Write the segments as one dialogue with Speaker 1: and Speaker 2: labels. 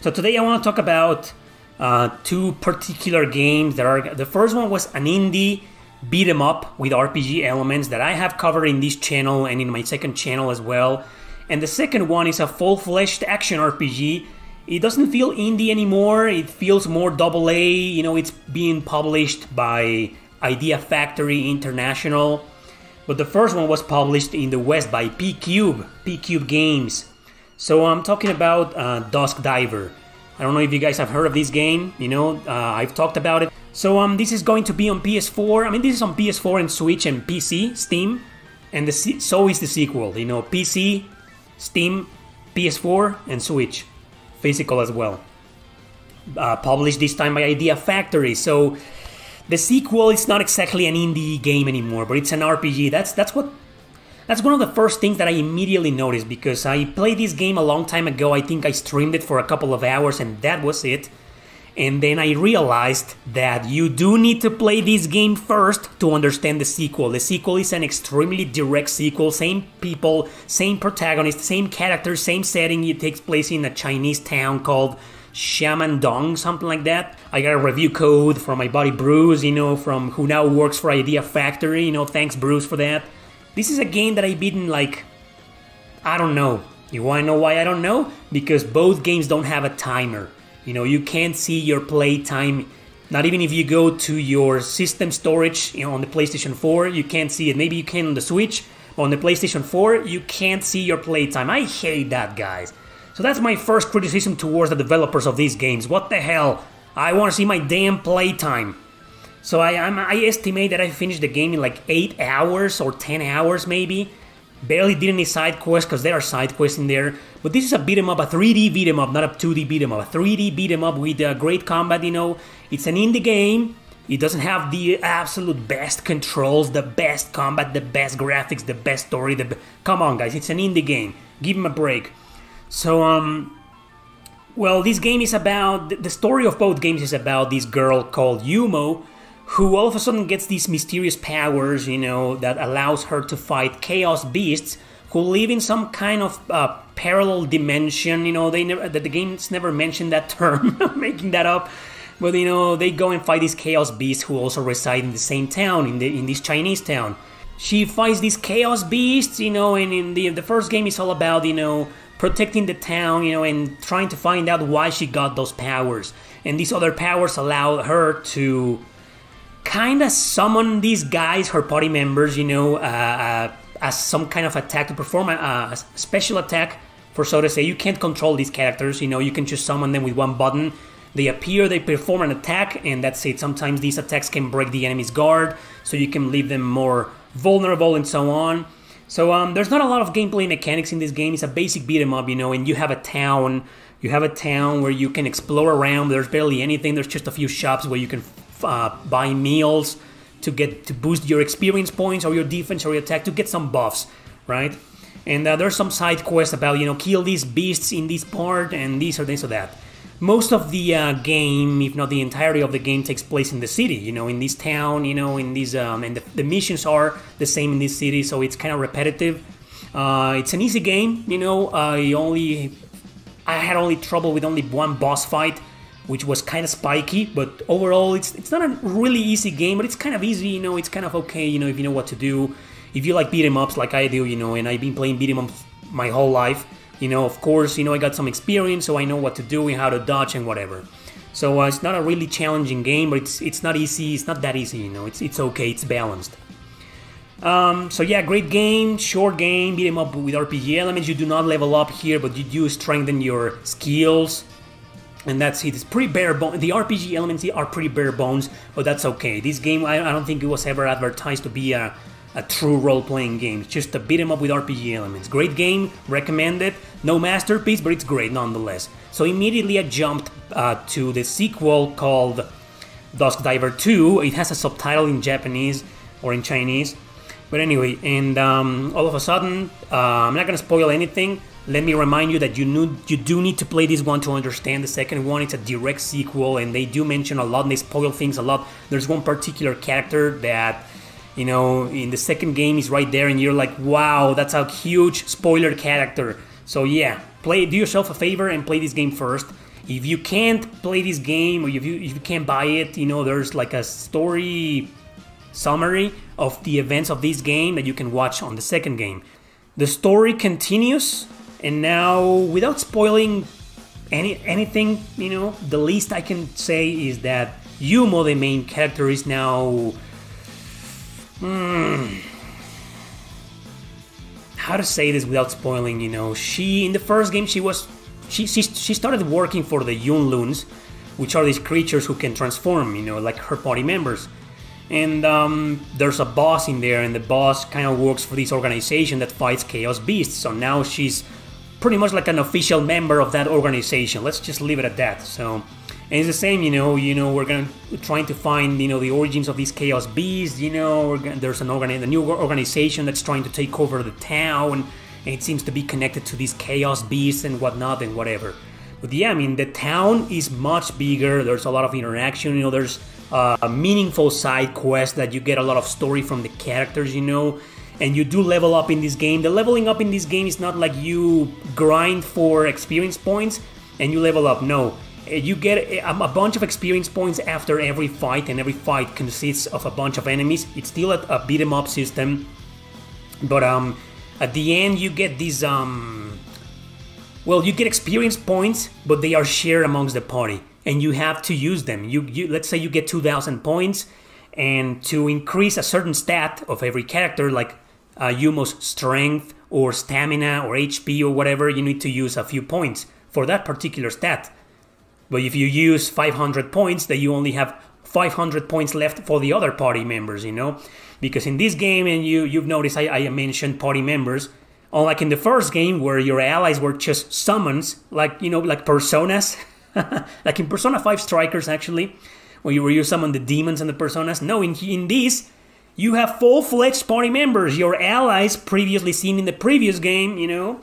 Speaker 1: So today I want to talk about two particular games that are... The first one was an indie beat 'em up with RPG elements that I have covered in this channel and in my second channel as well. And the second one is a full-fledged action RPG. It doesn't feel indie anymore, it feels more AA, you know, it's being published by Idea Factory International. But the first one was published in the West by P-Cube Games. So I'm talking about Dusk Diver. I don't know if you guys have heard of this game, you know, I've talked about it. So this is going to be on PS4, I mean this is on PS4 and Switch and PC, Steam. And so is the sequel, you know, PC, Steam, PS4 and Switch. Physical as well. Published this time by Idea Factory, so the sequel is not exactly an indie game anymore, but it's an RPG. That's one of the first things that I immediately noticed, because I played this game a long time ago. I think I streamed it for a couple of hours and that was it. And then I realized that you do need to play this game first to understand the sequel. The sequel is an extremely direct sequel, same people, same protagonist, same characters, same setting. It takes place in a Chinese town called Shamandong, something like that. I got a review code from my buddy Bruce, you know, who now works for Idea Factory, you know, thanks Bruce for that. This is a game that I beat in like, I don't know. You wanna know why I don't know? Because both games don't have a timer. You know, you can't see your play time, not even if you go to your system storage, you know, on the PlayStation 4, you can't see it. Maybe you can on the Switch, but on the PlayStation 4, you can't see your play time. I hate that, guys. So that's my first criticism towards the developers of these games. What the hell? I want to see my damn playtime. So I estimate that I finished the game in like 8 hours or 10 hours maybe. Barely did any side quests, because there are side quests in there. But this is a beat 'em up, a 3D beat 'em up, not a 2D beat 'em up. A 3D beat 'em up with great combat, you know. It's an indie game. It doesn't have the absolute best controls, the best combat, the best graphics, the best story. Come on, guys, it's an indie game. Give them a break. So, well, this game is about... The story of both games is about this girl called Yumo, who all of a sudden gets these mysterious powers, you know, that allows her to fight chaos beasts who live in some kind of parallel dimension. You know, the game's never mentioned that term, I'm making that up. But, you know, they go and fight these chaos beasts who also reside in the same town, in this Chinese town. She fights these chaos beasts, you know, and in the first game is all about, you know, protecting the town, you know, and trying to find out why she got those powers. And these other powers allow her to kind of summon these guys, her party members, you know, as some kind of attack, to perform a special attack, for so to say. You can't control these characters, you know, you can just summon them with one button. They appear, they perform an attack, and that's it. Sometimes these attacks can break the enemy's guard, so you can leave them more vulnerable and so on. So there's not a lot of gameplay mechanics in this game. It's a basic beat 'em up, you know, and you have a town. You have a town where you can explore around. There's barely anything. There's just a few shops where you can buy meals to boost your experience points or your defense or your attack, to get some buffs, right? And there's some side quests about, you know, kill these beasts in this part and this or this or that. Most of the game, if not the entirety of the game, takes place in the city, you know, in this town, you know, in these, and the missions are the same in this city, so it's kind of repetitive. It's an easy game, you know. I had only trouble with only one boss fight, which was kind of spiky, but overall it's not a really easy game, but it's kind of easy, you know. It's kind of okay, you know, if you know what to do. If you like beat 'em ups like I do, you know, and I've been playing beat 'em ups my whole life, you know, of course, you know, I got some experience, so I know what to do and how to dodge and whatever. So it's not a really challenging game, but it's not easy. It's not that easy, you know. It's okay. It's balanced. So yeah, great game, short game, beat 'em up with RPG elements. You do not level up here, but you do strengthen your skills. And that's it. It's pretty bare bones. The RPG elements are pretty bare bones, but that's okay. This game, I don't think it was ever advertised to be a true role-playing game. It's just a beat 'em up with RPG elements. Great game, recommend it. No masterpiece, but it's great nonetheless. So immediately I jumped to the sequel called Dusk Diver 2. It has a subtitle in Japanese or in Chinese. But anyway, and all of a sudden, I'm not going to spoil anything. Let me remind you that you do need to play this one to understand the second one. It's a direct sequel, and they do mention a lot, and they spoil things a lot. There's one particular character that, you know, in the second game is right there, and you're like, wow, that's a huge spoiler character. So yeah, do yourself a favor and play this game first. If you can't play this game, or if you can't buy it, you know, there's like a story summary of the events of this game that you can watch on the second game. The story continues, and now, without spoiling anything, you know, the least I can say is that Yumo, the main character, is now... how to say this without spoiling, you know, in the first game, she started working for the Yunluns, which are these creatures who can transform, you know, like her party members. And there's a boss in there, and the boss kind of works for this organization that fights Chaos Beasts. So now she's pretty much like an official member of that organization. Let's just leave it at that. So, and it's the same, you know, we're trying to find, you know, the origins of these Chaos Beasts. You know, there's a new organization that's trying to take over the town, and it seems to be connected to these Chaos Beasts and whatnot and whatever. But yeah, I mean, the town is much bigger. There's a lot of interaction. You know, there's a meaningful side quest that you get a lot of story from the characters, you know, and you do level up in this game. The leveling up in this game is not like you grind for experience points and you level up. No, you get a bunch of experience points after every fight, and every fight consists of a bunch of enemies. It's still a beat 'em up system, but at the end you get these well, you get experience points, but they are shared amongst the party, and you have to use them. You let's say you get 2,000 points, and to increase a certain stat of every character, like Yumo's strength or stamina or HP or whatever, you need to use a few points for that particular stat. But if you use 500 points, then you only have 500 points left for the other party members, you know? Because in this game, and you've noticed I mentioned party members, unlike in the first game where your allies were just summons, like, you know, like personas, like in Persona 5 Strikers, actually, where you summon the demons and the personas. No, in this, you have full-fledged party members. Your allies, previously seen in the previous game, you know,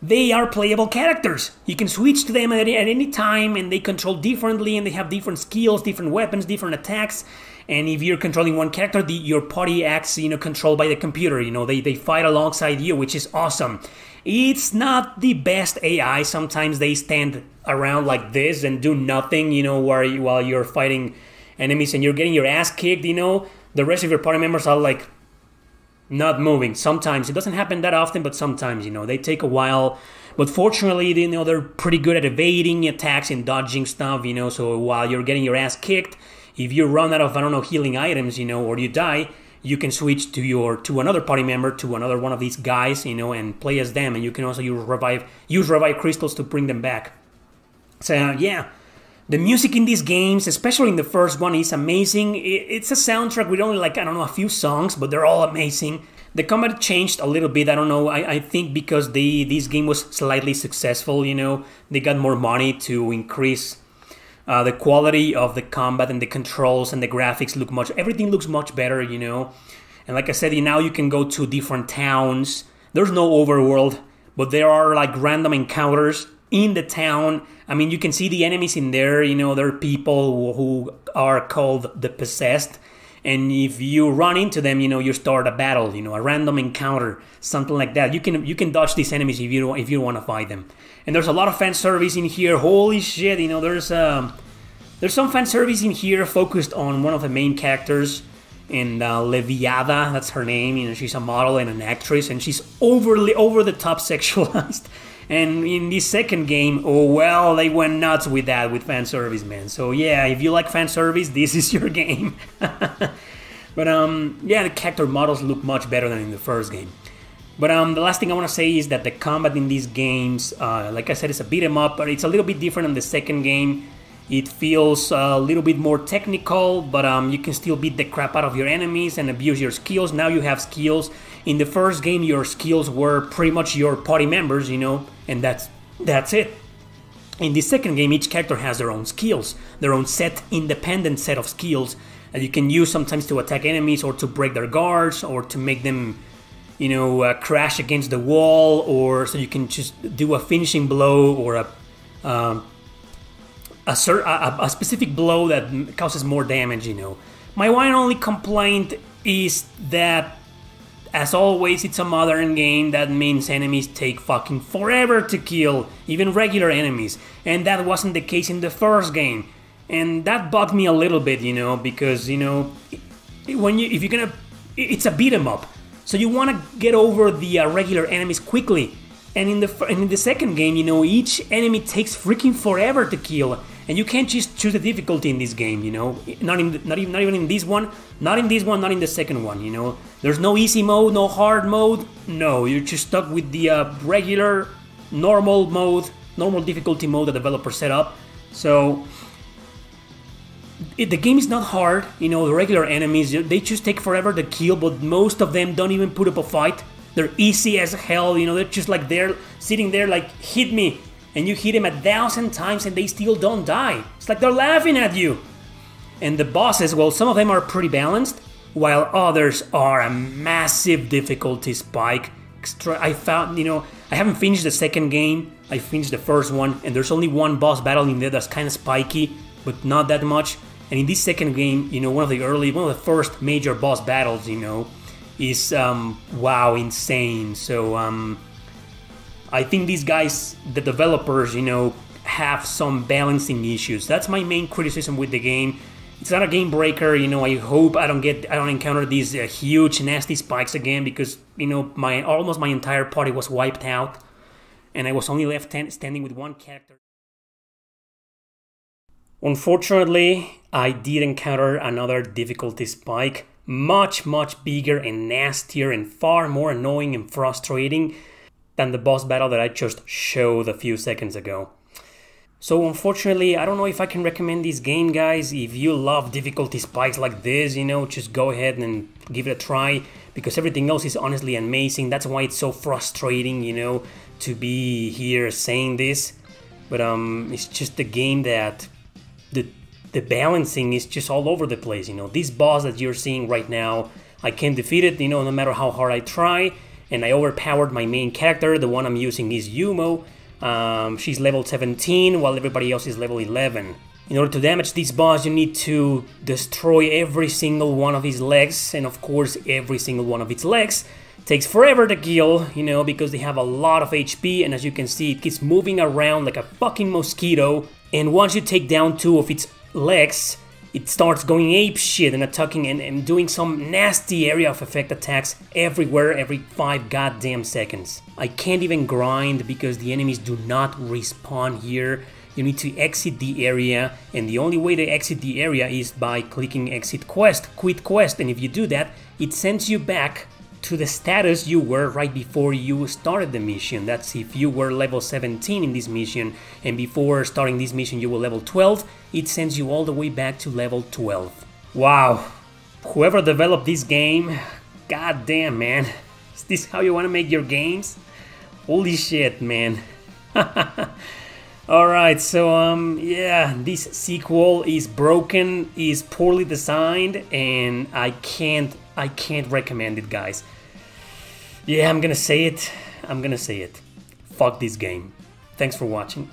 Speaker 1: they are playable characters. You can switch to them at any time, and they control differently, and they have different skills, different weapons, different attacks. And if you're controlling one character, your party acts, you know, controlled by the computer. You know, they fight alongside you, which is awesome. It's not the best AI. Sometimes they stand around like this and do nothing, you know, while you're fighting enemies and you're getting your ass kicked, you know. The rest of your party members are like not moving. Sometimes. It doesn't happen that often, but sometimes, you know, they take a while. But fortunately, you know, they're pretty good at evading attacks and dodging stuff, you know. So while you're getting your ass kicked, if you run out of, I don't know, healing items, you know, or you die, you can switch to another party member, to another one of these guys, you know, and play as them. And you can also use revive crystals to bring them back. So yeah, the music in these games, especially in the first one, is amazing. It's a soundtrack with only, like, I don't know, a few songs, but they're all amazing. The combat changed a little bit. I don't know. I think because this game was slightly successful, you know, they got more money to increase the quality of the combat, and the controls and the graphics everything looks much better, you know. And like I said, now you can go to different towns. There's no overworld, but there are like random encounters in the town. I mean, you can see the enemies in there, you know. There are people who are called the Possessed. And if you run into them, you know, you start a battle, you know, a random encounter, something like that. You can dodge these enemies if you want to fight them. And there's a lot of fan service in here. Holy shit, you know, there's some fan service in here focused on one of the main characters, and Leviada, that's her name. You know, she's a model and an actress, and she's over the top sexualized. And in this second game, oh well, they went nuts with that, with fan service, man. So yeah, if you like fan service, this is your game. But yeah, the character models look much better than in the first game. But the last thing I want to say is that the combat in these games, like I said, it's a beat 'em up, but it's a little bit different than the second game. It feels a little bit more technical, but you can still beat the crap out of your enemies and abuse your skills. Now you have skills. In the first game, your skills were pretty much your party members, you know, and that's it. In the second game, each character has their own skills, their own independent set of skills that you can use sometimes to attack enemies, or to break their guards, or to make them, you know, crash against the wall, or so you can just do a finishing blow, or a specific blow that causes more damage, you know. My one only complaint is that As always, it's a modern game. That means enemies take fucking forever to kill, even regular enemies. And that wasn't the case in the first game. And that bugged me a little bit, you know, because, you know, if you're gonna, it's a beat 'em up. So you want to get over the regular enemies quickly. And in the second game, you know, each enemy takes freaking forever to kill, and you can't just choose the difficulty in this game, you know. Not even in this one, not in the second one, you know. There's no easy mode, no hard mode. No, you're just stuck with the regular, normal mode, normal difficulty mode the developer set up. So the game is not hard, you know. The regular enemies, they just take forever to kill, but most of them don't even put up a fight. They're easy as hell, you know, they're just like they're sitting there like, hit me. And you hit them 1,000 times and they still don't die. It's like they're laughing at you. And the bosses, well, some of them are pretty balanced, while others are a massive difficulty spike. I found, you know, I haven't finished the second game. I finished the first one, and there's only one boss battle in there that's kind of spiky, but not that much. And in this second game, you know, one of the first major boss battles, you know, is wow, insane. So I think these guys, the developers, you know, have some balancing issues. That's my main criticism with the game. It's not a game breaker, you know. I hope I don't encounter these huge nasty spikes again, because, you know, almost my entire party was wiped out and I was only left standing with one character. Unfortunately, I did encounter another difficulty spike, much bigger and nastier and far more annoying and frustrating than the boss battle that I just showed a few seconds ago. So unfortunately, I don't know if I can recommend this game, guys. If you love difficulty spikes like this, you know, just go ahead and give it a try, because everything else is honestly amazing. That's why it's so frustrating, you know, to be here saying this. But it's just a game that the balancing is just all over the place, you know. This boss that you're seeing right now, I can't defeat it, you know, no matter how hard I try. And I overpowered my main character. The one I'm using is Yumo. She's level 17, while everybody else is level 11. In order to damage this boss, you need to destroy every single one of his legs. And of course, every single one of its legs takes forever to kill, you know, because they have a lot of HP. And as you can see, it keeps moving around like a fucking mosquito. And once you take down 2 of its legs, it starts going ape shit and attacking and doing some nasty area of effect attacks everywhere every 5 goddamn seconds. I can't even grind because the enemies do not respawn here. You need to exit the area, and the only way to exit the area is by clicking exit quest, quit quest, and if you do that, it sends you back to the status you were right before you started the mission. That's if you were level 17 in this mission, and before starting this mission you were level 12, it sends you all the way back to level 12. Wow, whoever developed this game, goddamn, man. Is this how you want to make your games? Holy shit, man. Alright, so yeah, this sequel is broken, is poorly designed, and I can't recommend it, guys. Yeah, I'm gonna say it. Fuck this game. Thanks for watching.